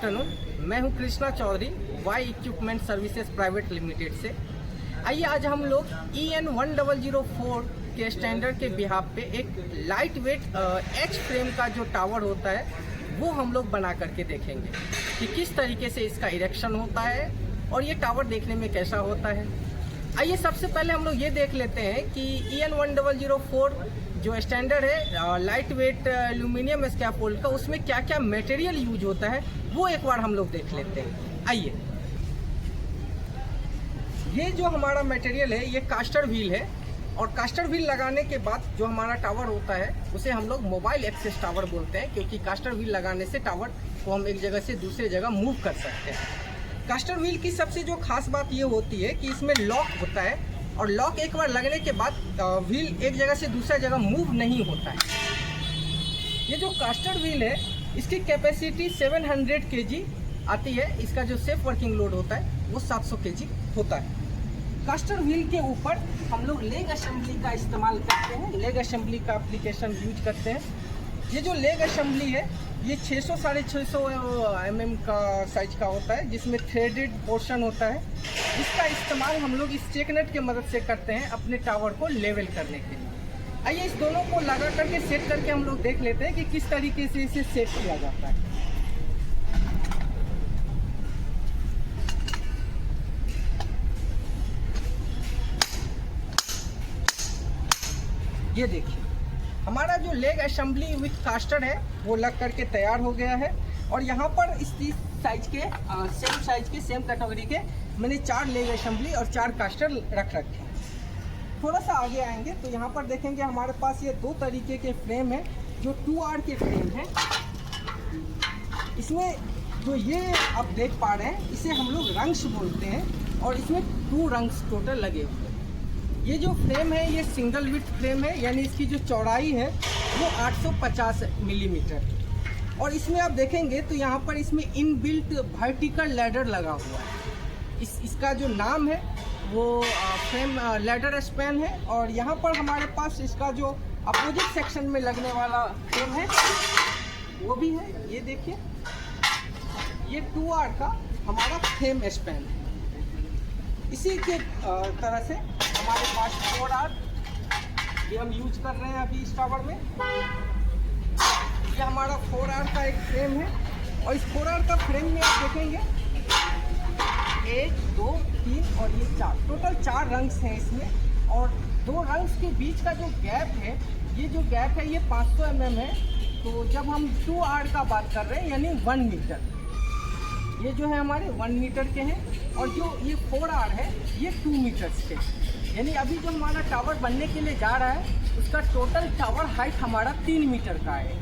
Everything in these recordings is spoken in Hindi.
आफ्टरनून, मैं हूं Krishna Chaudhary Y equipment services private limited से। आइए आज हम लोग EN1004 के स्टैंडर्ड के बिहाफ पे एक लाइट वेट एच फ्रेम का जो टावर होता है वो हम लोग बना करके देखेंगे कि किस तरीके से इसका इरेक्शन होता है और ये टावर देखने में कैसा होता है। आइए सबसे पहले हम लोग ये देख लेते हैं कि EN1004 जो स्टैंडर्ड है लाइट वेट एल्यूमिनियम स्कैफोल्ड का, उसमें क्या क्या मटेरियल यूज होता है वो एक बार हम लोग देख लेते हैं। आइए, ये जो हमारा मटेरियल है ये कास्टर व्हील है और कास्टर व्हील लगाने के बाद जो हमारा टावर होता है उसे हम लोग मोबाइल एक्सेस टावर बोलते हैं, क्योंकि कास्टर व्हील लगाने से टावर को हम एक जगह से दूसरे जगह मूव कर सकते हैं। कास्टर व्हील की सबसे जो खास बात ये होती है कि इसमें लॉक होता है और लॉक एक बार लगने के बाद व्हील एक जगह से दूसरा जगह मूव नहीं होता है। ये जो कास्टर व्हील है इसकी कैपेसिटी 700 kg आती है। इसका जो सेफ वर्किंग लोड होता है वो 700 kg होता है। कास्टर व्हील के ऊपर हम लोग लेग असेंबली का इस्तेमाल करते हैं, लेग असेंबली का एप्लीकेशन यूज करते हैं। ये जो लेग असेंबली है ये 600 650 mm का साइज का होता है, जिसमें थ्रेडेड पोर्शन होता है, जिसका इस्तेमाल हम लोग इस चेकनेट की मदद से करते हैं अपने टावर को लेवल करने के लिए। आइए इस दोनों को लगा करके सेट करके हम लोग देख लेते हैं कि किस तरीके से इसे सेट किया जाता है। ये देखिए हमारा जो लेग असेंबली विथ कास्टर है वो लग करके तैयार हो गया है और यहाँ पर इस साइज के सेम साइज के सेम कैटेगरी के मैंने 4 लेग असेंबली और 4 कास्टर रख रखे हैं। थोड़ा सा आगे आएंगे तो यहाँ पर देखेंगे हमारे पास ये 2 तरीके के फ्रेम है जो 2R के फ्रेम है। इसमें जो ये आप देख पा रहे हैं इसे हम लोग रंग्स बोलते हैं और इसमें 2 रंग्स टोटल लगे हुए हैं। ये जो फ्रेम है ये सिंगल विड्थ फ्रेम है, यानी इसकी जो चौड़ाई है वो 850 मिलीमीटर। और इसमें आप देखेंगे तो यहाँ पर इसमें इनबिल्ट वर्टिकल लैडर लगा हुआ है। इसका जो नाम है वो फ्रेम लैडर स्पैन है। और यहाँ पर हमारे पास इसका जो अपोजिट सेक्शन में लगने वाला फ्रेम है वो भी है। ये देखिए ये 2R का हमारा फ्रेम स्पैन है। इसी के तरह से हमारे पास 4R भी हम यूज कर रहे हैं अभी इस टावर में। ये हमारा 4R का एक फ्रेम है और इस 4R का फ्रेम में आप देखेंगे 1 2 3 और ये 4 टोटल 4 रंग्स हैं इसमें। और 2 रंग्स के बीच का जो गैप है, ये जो गैप है ये 500 mm है। तो जब हम 2R का बात कर रहे हैं यानी 1 मीटर, ये जो है हमारे 1 मीटर के हैं और जो ये 4R है ये 2 मीटर्स के। यानी अभी जो हमारा टावर बनने के लिए जा रहा है उसका टोटल टावर हाइट हमारा 3 मीटर का है।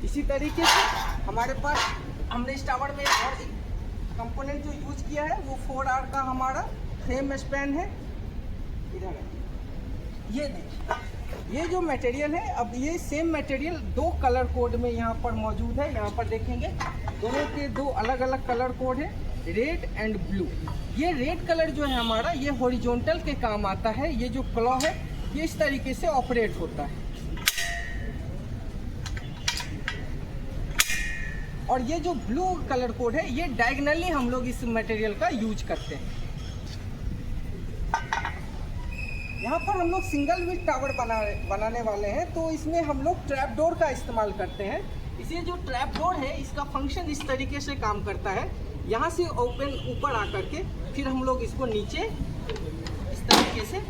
इसी तरीके से हमारे पास हमने इस टावर में और कंपोनेंट जो यूज किया है वो 4R का हमारा फ्रेम स्पैन है। इधर ये देखिए ये जो मटेरियल है, अब ये सेम मटेरियल 2 कलर कोड में यहाँ पर मौजूद है। यहाँ पर देखेंगे दोनों के 2 अलग अलग कलर कोड है, रेड एंड ब्लू। ये रेड कलर जो है हमारा ये हॉरिजॉन्टल के काम आता है। ये जो क्लॉ है ये इस तरीके से ऑपरेट होता है। और ये जो ब्लू कलर कोड है ये डायगनली हम लोग इस मटेरियल का यूज करते हैं। यहाँ पर हम लोग सिंगल विड टावर बनाने वाले हैं, तो इसमें हम लोग ट्रैप डोर का इस्तेमाल करते हैं। इसे जो ट्रैप डोर है इसका फंक्शन इस तरीके से काम करता है, यहाँ से ओपन ऊपर आकर के फिर हम लोग इसको नीचे इस तरीके से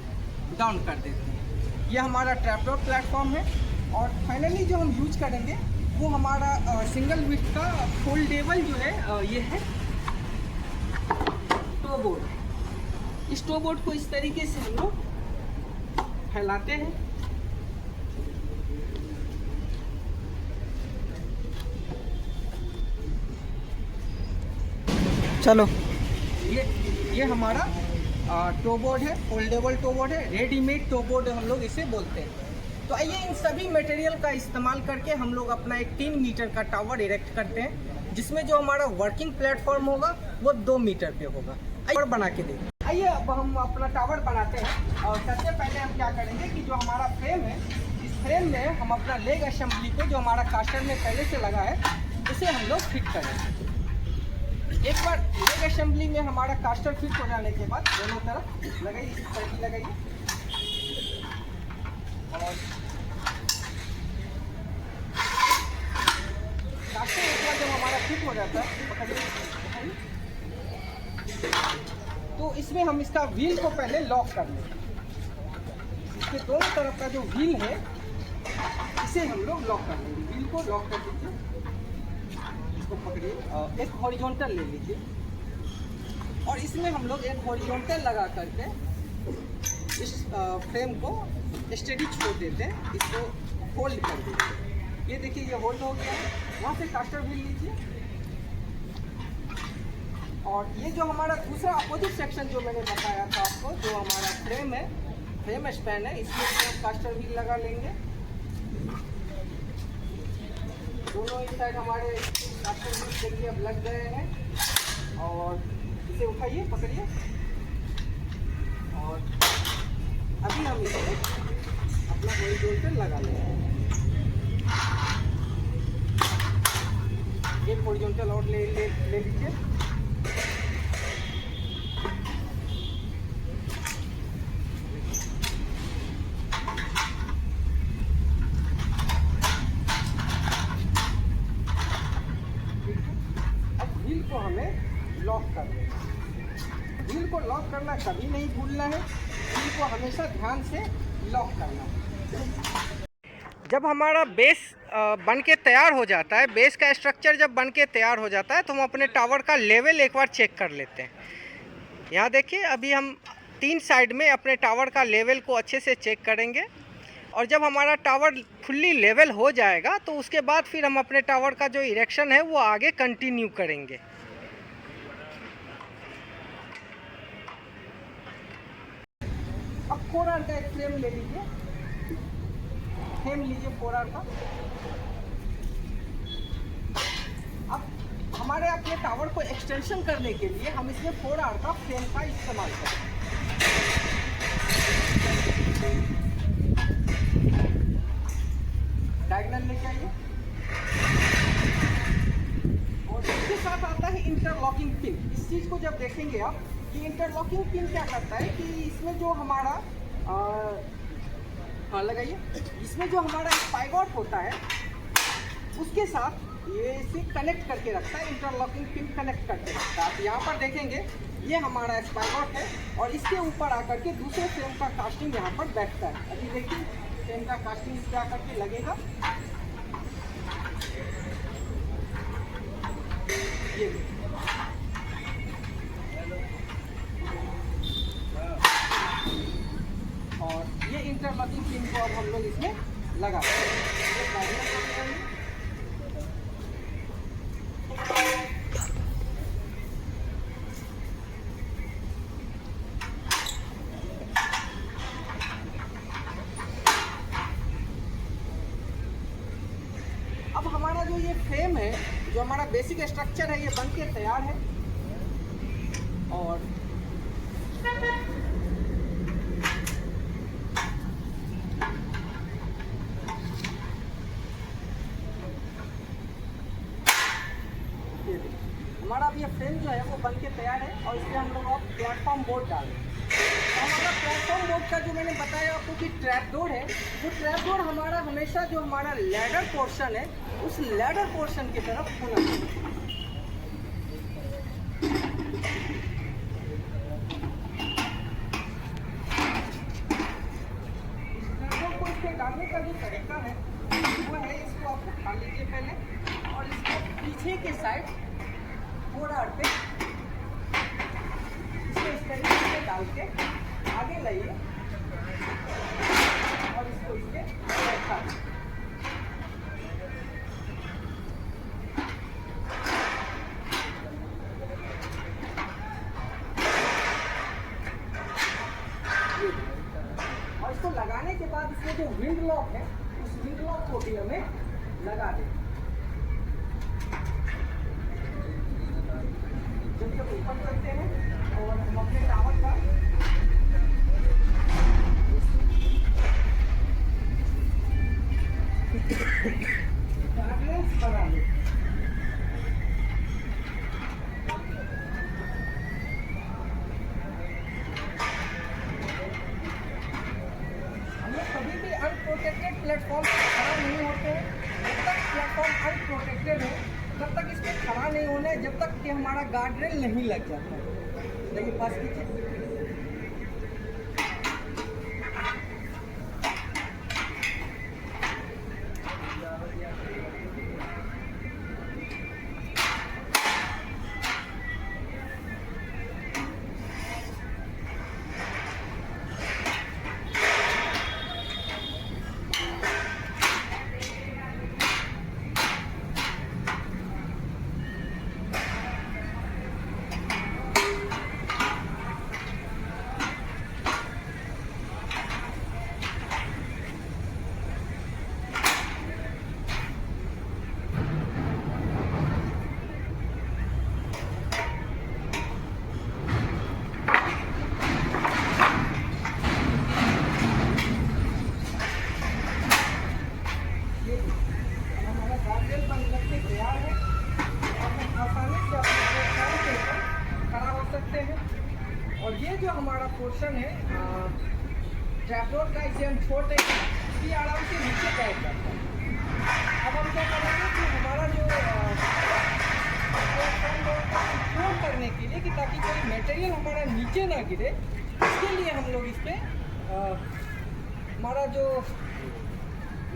डाउन कर देते हैं। ये हमारा ट्रैप डोर प्लेटफॉर्म है। और फाइनली जो हम यूज करेंगे वो हमारा सिंगल विड का फोल्डेबल जो है ये है टो बोर्ड। इस टो बोर्ड को इस तरीके से हम लोग फैलाते हैं। चलो ये हमारा टो बोर्ड है, फोल्डेबल टो बोर्ड है, रेडीमेड टो बोर्ड हम लोग इसे बोलते हैं। तो आइए इन सभी मटेरियल का इस्तेमाल करके हम लोग अपना एक 3 मीटर का टावर इरेक्ट करते हैं, जिसमें जो हमारा वर्किंग प्लेटफॉर्म होगा वो 2 मीटर पे होगा। आइए बना के देखिए। आइए अब हम अपना टावर बनाते हैं। और सबसे पहले हम क्या करेंगे कि जो हमारा फ्रेम है इस फ्रेम में हम अपना लेग असेंबली को जो हमारा कास्टर में पहले से लगा है उसे हम लोग फिट करेंगे। एक बार लेग असेंबली में हमारा कास्टर फिट हो जाने के बाद दोनों तरफ लगाइए, इस तरह की लगाइए और कास्टर एक बार जब हमारा फिट हो जाता है पकड़िए, तो इसमें हम इसका व्हील को पहले लॉक कर लेंगे। इसके दोनों तरफ का जो व्हील है इसे हम लोग लॉक कर लेंगे। व्हील को लॉक कर दीजिए, इसको पकड़िए, एक हॉरिजॉन्टल ले लीजिए और इसमें हम लोग एक हॉरिजॉन्टल लगा करके इस फ्रेम को स्टेडी छोड़ देते हैं, इसको होल्ड कर देते। ये देखिए ये होल्ड हो गया। वहाँ से कास्टर व्हील लीजिए और ये जो हमारा दूसरा अपोजिट सेक्शन जो मैंने बताया था आपको, जो हमारा फ्रेम है, फ्रेम स्पैन है, इसमें हम कास्टर व्हील लगा लेंगे। दोनों इस साइड हमारे कास्टर व्हील देखिए अब लग गए हैं और इसे उठाइए, पकड़िए और अभी हम इसे अपना हॉरिजॉन्टल लगा लेंगे। एक हॉरिजॉन्टल और ले लीजिए। व्हील को हमें लॉक कर देना। व्हील को लॉक करना कभी नहीं भूलना है, व्हील को हमेशा ध्यान से लॉक करना है। जब हमारा बेस बन के तैयार हो जाता है, बेस का स्ट्रक्चर जब बन के तैयार हो जाता है तो हम अपने टावर का लेवल एक बार चेक कर लेते हैं। यहाँ देखिए अभी हम 3 साइड में अपने टावर का लेवल को अच्छे से चेक करेंगे और जब हमारा टावर फुल्ली लेवल हो जाएगा तो उसके बाद फिर हम अपने टावर का जो इरेक्शन है वो आगे कंटिन्यू करेंगे। अब 4 आर का एक फ्रेम ले लीजिए, फ्रेम लीजिए 4 आर का। अब हमारे अपने टावर को एक्सटेंशन करने के लिए हम इसमें 4 आर का फ्रेम का इस्तेमाल करेंगे। डायगोनल लेके आइए और इसके साथ आता है इंटरलॉकिंग पिन। इस चीज़ को जब देखेंगे आप कि इंटरलॉकिंग पिन क्या करता है कि इसमें जो हमारा लगाइए, इसमें जो हमारा स्पाइगॉट होता है उसके साथ ये इसे कनेक्ट करके रखता है। इंटरलॉकिंग पिन कनेक्ट करके रखता है। आप यहाँ पर देखेंगे ये हमारा स्पाइगॉट है और इसके ऊपर आकर के दूसरे फ्रेम का कास्टिंग यहाँ पर बैठता है। अभी देखिए फ्रेम का कास्टिंग इस पर आकर के लगेगा। ये और ये इंटरलॉकिंग पिन को अब हम लोग इसमें लगा देंगे। अब हमारा जो ये फ्रेम है, जो हमारा बेसिक स्ट्रक्चर है, ये बन के तैयार है और हमारा अब ये फ्रेम जो है वो बन के तैयार है और इसमें हम लोग अब प्लेटफॉर्म बोर्ड डालेंगे। तो हमारा प्लेटफॉर्म बोर्ड का जो मैंने बताया आपको कि ट्रैप डोर है, वो ट्रैप डोर हमारा हमेशा जो हमारा लैडर पोर्शन है उस लैडर पोर्शन की तरफ होना चाहिए। डालने का जो तरीका है वो है, इसको आप उठा लीजिए पहले और इसको पीछे के साइड थोड़ा पे इसको इस तरीके से डाल के आगे लाइए और इसको इसके बैठा और इसको लगाने के बाद इसमें जो विंड लॉक है उस विंड लॉक को भी हमें लगा दें। जब ऊपर करते हैं और हम अपने टावर का होना है जब तक कि हमारा गार्ड रेल नहीं लग जाता। देखिए पास कीजिए। और ये जो हमारा पोर्शन है ट्रैपरोड का, इसे हम छोड़ देंगे, ये आराम से नीचे बैठ जाता है। अब हम क्या करेंगे कि हमारा जो कंट्रोल करने के लिए कि ताकि कोई मटेरियल हमारा नीचे ना गिरे, इसके लिए हम लोग इस पर हमारा जो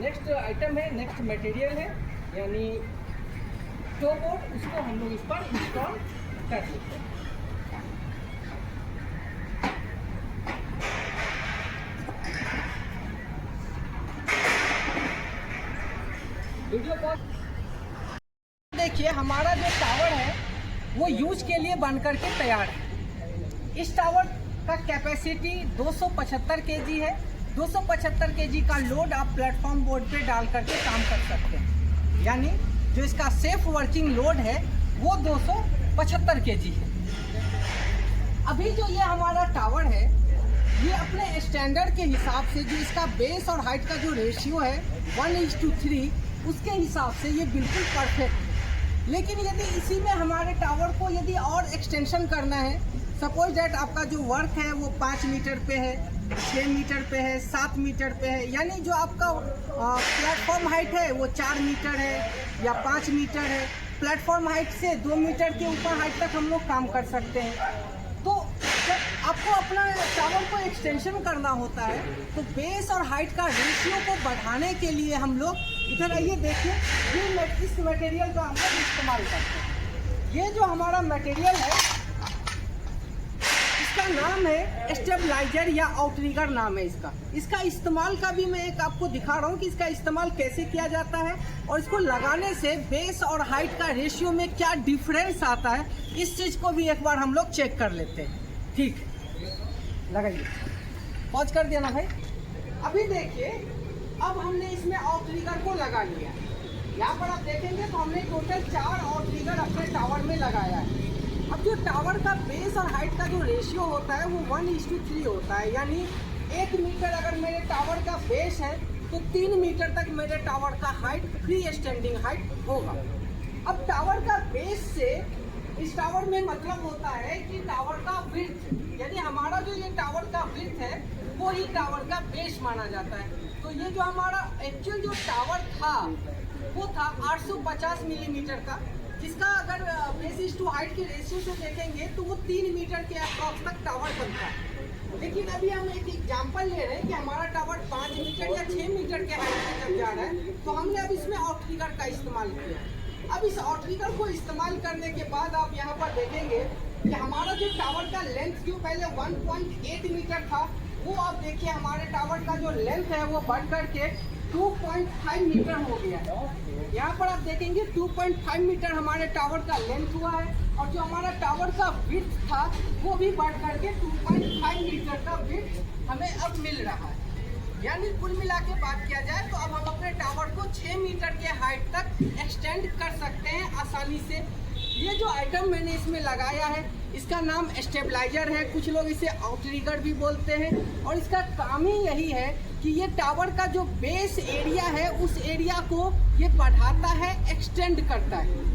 नेक्स्ट आइटम है, नेक्स्ट मटेरियल है यानी टो बोर्ड, उसको हम लोग इस पर इंस्टॉल कर देते हैं। वीडियो कॉल देखिए, हमारा जो टावर है वो यूज के लिए बन करके तैयार है। इस टावर का कैपेसिटी 275 केजी है। 275 केजी का लोड आप प्लेटफॉर्म बोर्ड पे डाल करके काम कर सकते हैं, यानी जो इसका सेफ वर्किंग लोड है वो 275 केजी है। अभी जो ये हमारा टावर है, ये अपने स्टैंडर्ड के हिसाब से जो इसका बेस और हाइट का जो रेशियो है 1:3, उसके हिसाब से ये बिल्कुल परफेक्ट है। लेकिन यदि इसी में हमारे टावर को यदि और एक्सटेंशन करना है, सपोज दैट आपका जो वर्क है वो 5 मीटर पे है, 6 मीटर पे है, 7 मीटर पे है, यानी जो आपका प्लेटफॉर्म हाइट है वो 4 मीटर है या 5 मीटर है, प्लेटफॉर्म हाइट से 2 मीटर के ऊपर हाइट तक हम लोग काम कर सकते हैं। तो जब आपको अपना टावर को एक्सटेंशन करना होता है तो बेस और हाइट का रेशियो को बढ़ाने के लिए हम लोग इधर आइए देखिए, ये इस मटेरियल का हम लोग इस्तेमाल करते हैं। ये जो हमारा मटेरियल है इसका नाम है स्टेबलाइजर या आउटरिगर नाम है इसका। इसका इस्तेमाल का भी मैं एक आपको दिखा रहा हूँ कि इसका इस्तेमाल कैसे किया जाता है और इसको लगाने से बेस और हाइट का रेशियो में क्या डिफरेंस आता है, इस चीज़ को भी एक बार हम लोग चेक कर लेते हैं। ठीक, लगाइए, पॉज कर दिया ना भाई। अभी देखिए, अब हमने इसमें आउटरिगर को लगा लिया। यहाँ पर आप देखेंगे तो हमने टोटल 4 आउटरिगर अपने टावर में लगाया है। अब जो टावर का बेस और हाइट का जो रेशियो होता है वो 1:3 होता है, यानी 1 मीटर अगर मेरे टावर का बेस है तो 3 मीटर तक मेरे टावर का हाइट फ्री स्टैंडिंग हाइट होगा। अब टावर का बेस से इस टावर में मतलब होता है कि टावर का विड्थ, यानी हमारा जो ये टावर का विड्थ है वो ही टावर का बेस माना जाता है। तो ये जो हमारा एक्चुअल जो टावर था वो था 850 मिलीमीटर का, जिसका अगर बेस टू हाइट के रेशियो से देखेंगे तो वो 3 मीटर के अप्रॉक्स तक टावर बनता है। लेकिन अभी हम एक एग्जांपल ले रहे हैं कि हमारा टावर 5 मीटर या 6 मीटर के हाइट तक जब जा रहा है, तो हमने अब इसमें आउटरिगर का इस्तेमाल किया। अब इस आउटरिगर को इस्तेमाल करने के बाद आप यहाँ पर देखेंगे कि हमारा जो टावर का लेंथ जो पहले 1.8 मीटर था, वो आप देखिए हमारे टावर का जो लेंथ है वो बढ़ करके 2.5 मीटर हो गया है। यहाँ पर आप देखेंगे 2.5 मीटर हमारे टावर का लेंथ हुआ है और जो हमारा टावर का विड्थ था वो भी बढ़ करके 2.5 मीटर का विड्थ हमें अब मिल रहा है। यानी कुल मिला के बात किया जाए तो अब हम अपने टावर को 6 मीटर के हाइट तक एक्सटेंड कर सकते हैं आसानी से। ये जो आइटम मैंने इसमें लगाया है इसका नाम स्टेबलाइजर है, कुछ लोग इसे आउटरिगर भी बोलते हैं, और इसका काम ही यही है कि ये टावर का जो बेस एरिया है उस एरिया को ये बढ़ाता है, एक्सटेंड करता है।